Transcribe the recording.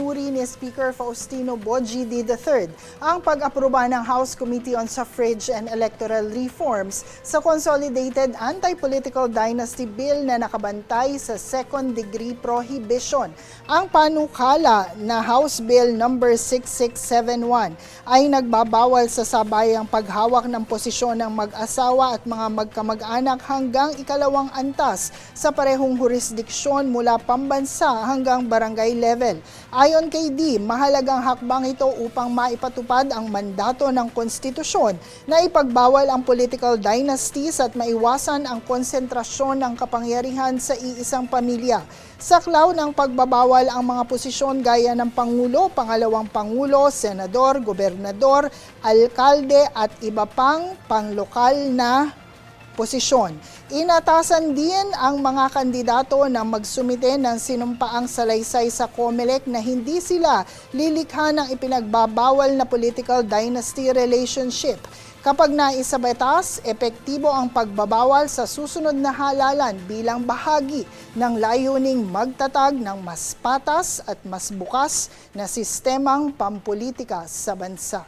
isinuri ni Speaker Faustino Bogie III ang pag-aproba ng House Committee on Suffrage and Electoral Reforms sa Consolidated Anti-Political Dynasty Bill na nakabantay sa second-degree prohibition. Ang panukala na House Bill No. 6671 ay nagbabawal sa sabayang paghawak ng posisyon ng mag-asawa at mga magkamag-anak hanggang ikalawang antas sa parehong jurisdiksyon mula pambansa hanggang barangay level. Ayon kay D, mahalagang hakbang ito upang maipatupad ang mandato ng konstitusyon na ipagbawal ang political dynasties at maiwasan ang konsentrasyon ng kapangyarihan sa iisang pamilya. Saklaw ng pagbabawal ang mga posisyon gaya ng Pangulo, Pangalawang Pangulo, Senador, Gobernador, Alkalde at iba pang panglokal na posisyon. Inatasan din ang mga kandidato na magsumite ng sinumpaang salaysay sa COMELEC na hindi sila lilikha ng ipinagbabawal na political dynasty relationship. Kapag naisabatas, epektibo ang pagbabawal sa susunod na halalan bilang bahagi ng layuning magtatag ng mas patas at mas bukas na sistemang pampolitika sa bansa.